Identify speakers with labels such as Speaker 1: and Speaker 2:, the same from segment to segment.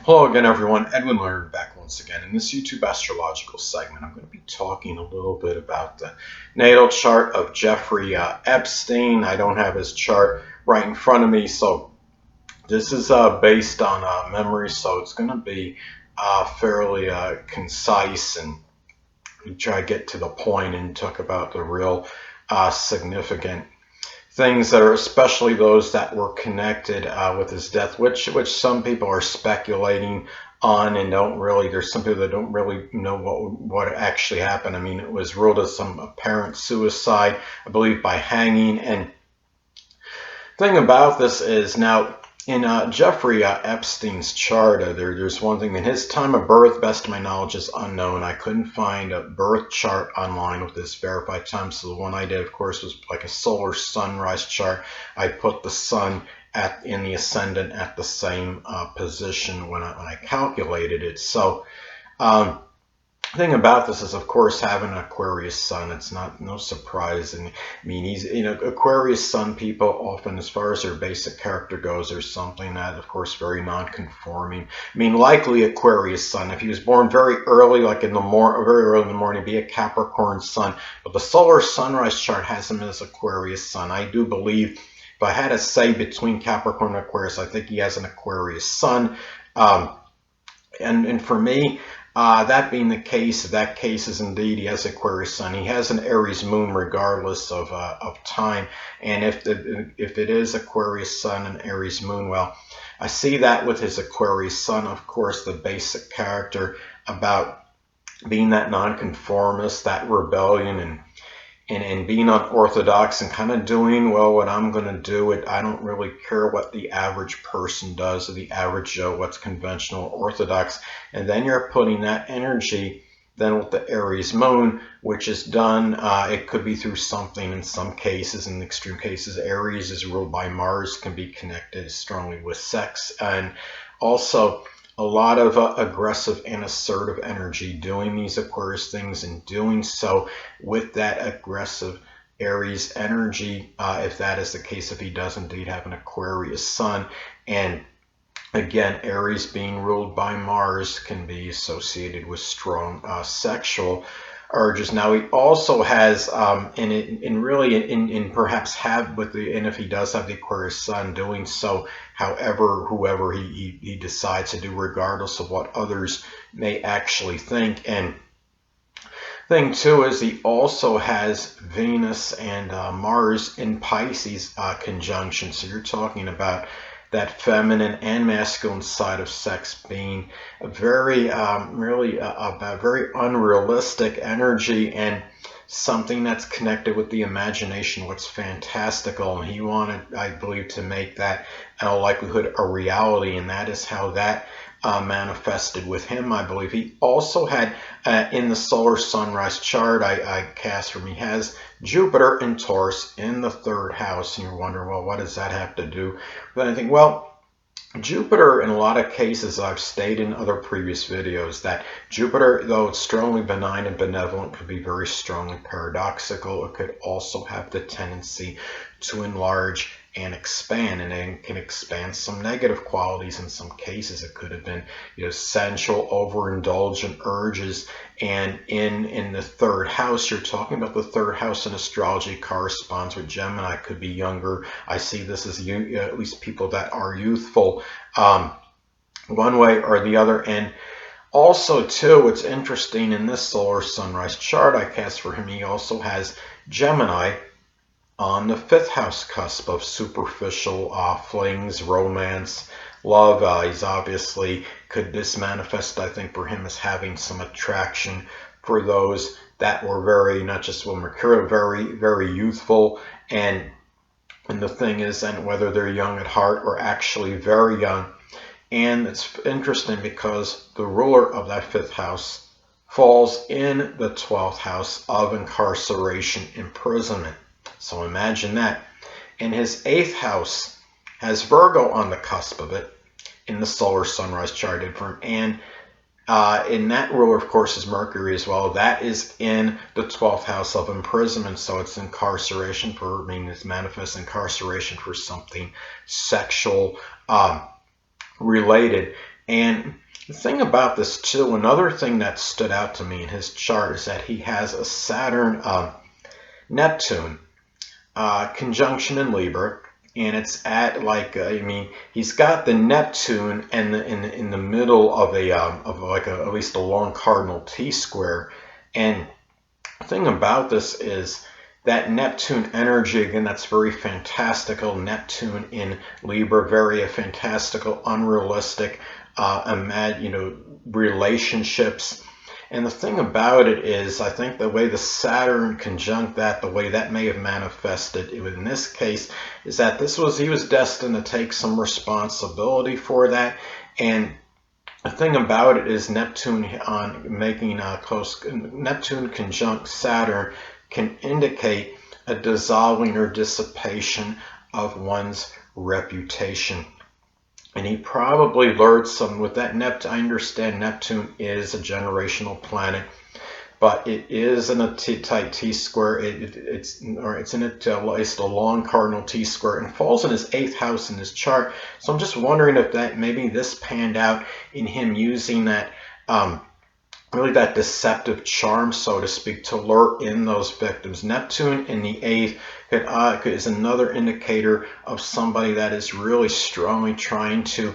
Speaker 1: Hello again, everyone. Edwin Learnard back once again. In this YouTube astrological segment, I'm going to be talking a little bit about the natal chart of Jeffrey Epstein. I don't have his chart right in front of me, so this is based on memory, so it's going to be fairly concise and try to get to the point and talk about the real significant things that are especially those that were connected with his death, which some people are speculating on and don't really. There's some people that don't really know what actually happened. I mean, it was ruled as some apparent suicide, I believe, by hanging. And the thing about this is now in Jeffrey Epstein's chart, there's one thing. In his time of birth, best of my knowledge, is unknown. I couldn't find a birth chart online with this verified time. So the one I did, of course, was like a solar sunrise chart. I put the sun in the ascendant at the same position when I calculated it. So the thing about this is, of course, having an Aquarius sun, it's no surprise. And I mean, Aquarius sun people often, as far as their basic character goes, there's something that, of course, very non-conforming. I mean, likely Aquarius sun, if he was born very early, like very early in the morning, be a Capricorn sun. But the solar sunrise chart has him as Aquarius sun. I do believe, if I had to say between Capricorn and Aquarius, I think he has an Aquarius sun. And for me, that being the case, that case is indeed he has Aquarius sun. He has an Aries moon regardless of time. And if it is Aquarius sun and Aries moon, well, I see that with his Aquarius sun, of course, the basic character about being that nonconformist, that rebellion, and being unorthodox and kind of doing, well, what I'm going to do. I don't really care what the average person does or the average Joe, what's conventional, orthodox. And then you're putting that energy then with the Aries moon, which is done, it could be through something in some cases. In extreme cases, Aries is ruled by Mars, can be connected strongly with sex, and also a lot of aggressive and assertive energy doing these Aquarius things, and doing so with that aggressive Aries energy, if that is the case, if he does indeed have an Aquarius sun. And again, Aries being ruled by Mars can be associated with strong sexual urges. Now he also has, perhaps have and if he does have the Aquarius sun, doing so, whoever he decides to do, regardless of what others may actually think. And thing too is he also has Venus and Mars in Pisces conjunction. So you're talking about that feminine and masculine side of sex being a very, a very unrealistic energy, and something that's connected with the imagination, what's fantastical. And he wanted, I believe, to make that in all likelihood a reality, and that is how that manifested with him. I believe he also had in the solar sunrise chart I cast from, he has Jupiter in Taurus in the third house. And you're wondering, well, what does that have to do with anything? Well, Jupiter, in a lot of cases, I've stated in other previous videos that Jupiter, though it's strongly benign and benevolent, could be very strongly paradoxical. It could also have the tendency to enlarge and expand, and it can expand some negative qualities. In some cases, it could have been, sensual, overindulgent urges. And in the third house, you're talking about the third house in astrology corresponds with Gemini. Could be younger. I see this as at least people that are youthful, one way or the other. And also, too, what's interesting in this solar sunrise chart I cast for him, he also has Gemini on the fifth house cusp of superficial flings, romance, love. He's obviously, could this manifest, I think, for him as having some attraction for those that were very, not just mercurial, very, very youthful. And the thing is, and whether they're young at heart or actually very young. And it's interesting because the ruler of that fifth house falls in the 12th house of incarceration, imprisonment. So imagine that. And his 8th house has Virgo on the cusp of it in the solar sunrise chart for him. And in that ruler, of course, is Mercury as well. That is in the 12th house of imprisonment. So it's incarceration it's manifest incarceration for something sexual related. And the thing about this too, another thing that stood out to me in his chart is that he has a Saturn Neptune conjunction in Libra, and it's at like I mean he's got the Neptune and in the middle of a at least a long cardinal T square. And the thing about this is that Neptune energy, again, that's very fantastical. Neptune in Libra, very fantastical, unrealistic, relationships. And the thing about it is, I think the way the Saturn conjunct that, the way that may have manifested in this case, is that he was destined to take some responsibility for that. And the thing about it is Neptune making a close Neptune conjunct Saturn can indicate a dissolving or dissipation of one's reputation. And he probably learned some with that Neptune. I understand Neptune is a generational planet, but it is in a tight T square. It's in a long cardinal T square and falls in his 8th house in his chart. So I'm just wondering if that maybe this panned out in him using that really that deceptive charm, so to speak, to lure in those victims. Neptune in the 8th is another indicator of somebody that is really strongly trying to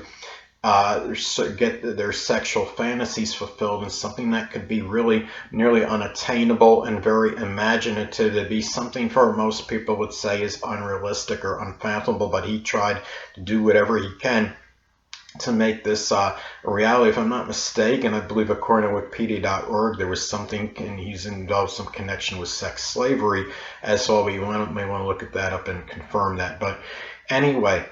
Speaker 1: get their sexual fantasies fulfilled, and something that could be really nearly unattainable and very imaginative. To be something for most people would say is unrealistic or unfathomable, but he tried to do whatever he can to make this a reality. If I'm not mistaken, I believe according to Wikipedia.org, there was something, and he's involved some connection with sex slavery as well. But you may want to look at that up and confirm that. But anyway,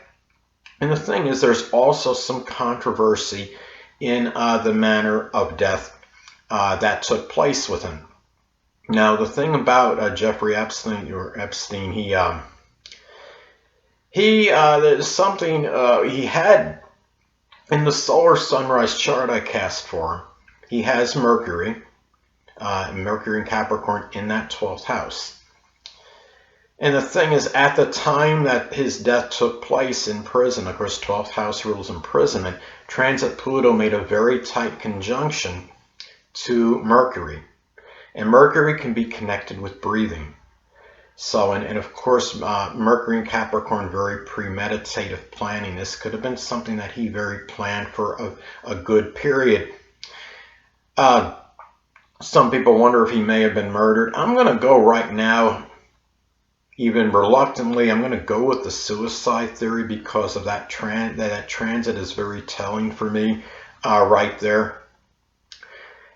Speaker 1: and the thing is, there's also some controversy in the manner of death that took place with him. Now, the thing about Jeffrey Epstein, there's something he had. In the solar sunrise chart I cast for him, he has Mercury in Capricorn in that 12th house. And the thing is, at the time that his death took place in prison, of course 12th house rules imprisonment, transit Pluto made a very tight conjunction to Mercury. And Mercury can be connected with breathing. So, and of course, Mercury in Capricorn, very premeditative planning. This could have been something that he very planned for a good period. Some people wonder if he may have been murdered. I'm going to go right now, even reluctantly, I'm going to go with the suicide theory because of that transit is very telling for me right there.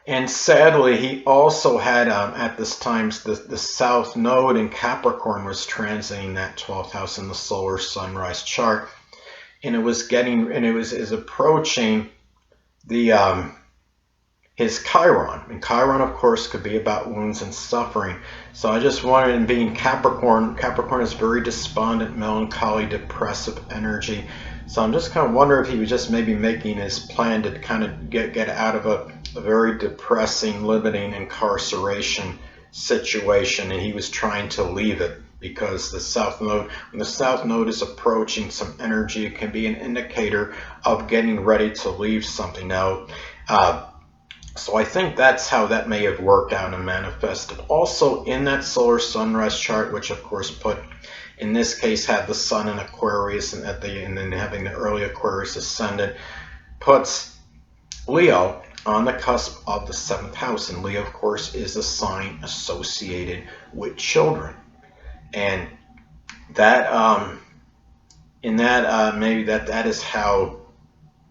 Speaker 1: And sadly, he also had, at this time, the South Node in Capricorn was transiting that 12th house in the solar sunrise chart. And it was approaching the, his Chiron. And Chiron, of course, could be about wounds and suffering. So I just wanted, and being Capricorn is very despondent, melancholy, depressive energy. So I'm just kind of wondering if he was just maybe making his plan to kind of get out of a very depressing, limiting incarceration situation, and he was trying to leave it because the South Node, when the South Node is approaching some energy, it can be an indicator of getting ready to leave something. Now, so I think that's how that may have worked out and manifested. Also in that solar sunrise chart, which of course put, in this case, had the sun in Aquarius and then having the early Aquarius ascendant, puts Leo on the cusp of the 7th house. And Leo, of course, is a sign associated with children. And that, maybe that is how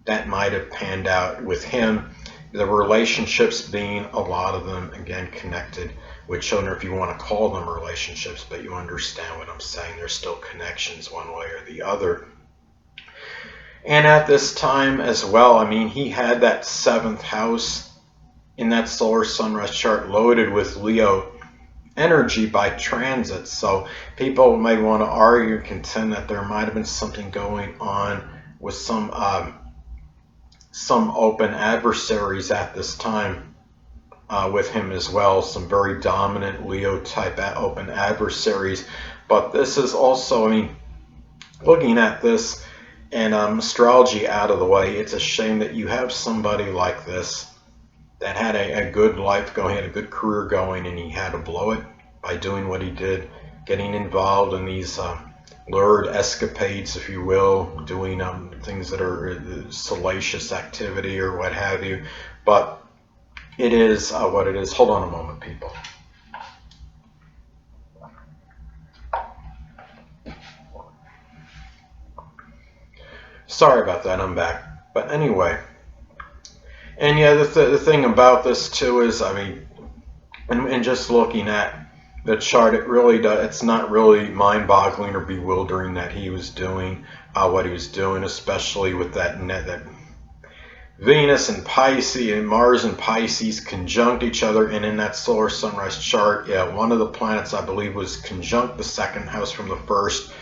Speaker 1: that might have panned out with him. The relationships being, a lot of them, again, connected with children, if you want to call them relationships, but you understand what I'm saying. There's still connections one way or the other. And at this time as well, I mean, he had that 7th house in that solar sunrise chart loaded with Leo energy by transit. So people might want to argue and contend that there might have been something going on with some open adversaries at this time with him as well, some very dominant Leo type open adversaries. But this is also, I mean, looking at this, And astrology out of the way, it's a shame that you have somebody like this that had a good life going, had a good career going, and he had to blow it by doing what he did, getting involved in these lurid escapades, if you will, doing things that are salacious activity or what have you. But it is what it is. Hold on a moment, people. Sorry about that, I'm back. But anyway, and yeah, the thing about this too is, I mean, and just looking at the chart, it really does, it's not really mind-boggling or bewildering that he was doing what he was doing, especially with that Venus and Pisces and Mars and Pisces conjunct each other, and in that solar sunrise chart, yeah, one of the planets I believe was conjunct the second house from the first,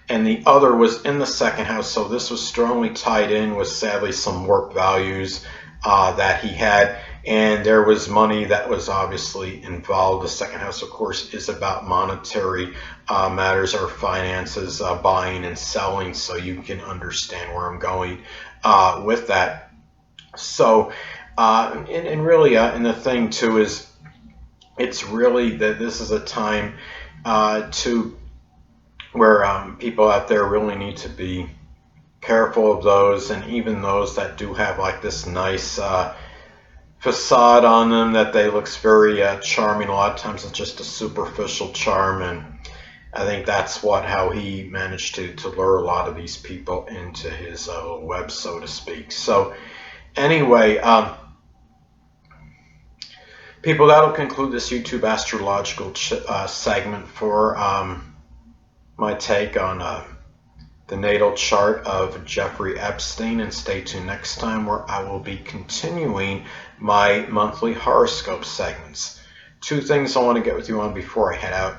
Speaker 1: and the other was in the second house. So this was strongly tied in with, sadly, some warp values that he had, and there was money that was obviously involved. The second house, of course, is about monetary matters or finances, buying and selling, so you can understand where I'm going with that. So, and really, and the thing too is, it's really that this is a time to where people out there really need to be careful of those, and even those that do have like this nice facade on them that they looks very charming. A lot of times it's just a superficial charm, and I think that's how he managed to lure a lot of these people into his web, so to speak. So anyway, people, that'll conclude this YouTube astrological segment for my take on the natal chart of Jeffrey Epstein, and stay tuned next time where I will be continuing my monthly horoscope segments. Two things I want to get with you on before I head out.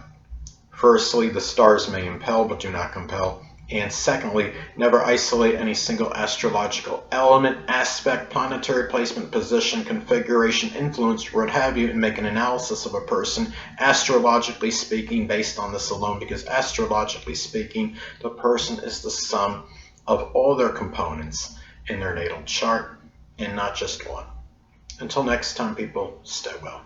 Speaker 1: Firstly, the stars may impel but do not compel. And secondly, never isolate any single astrological element, aspect, planetary placement, position, configuration, influence, what have you, and make an analysis of a person, astrologically speaking, based on this alone, because astrologically speaking, the person is the sum of all their components in their natal chart, and not just one. Until next time, people, stay well.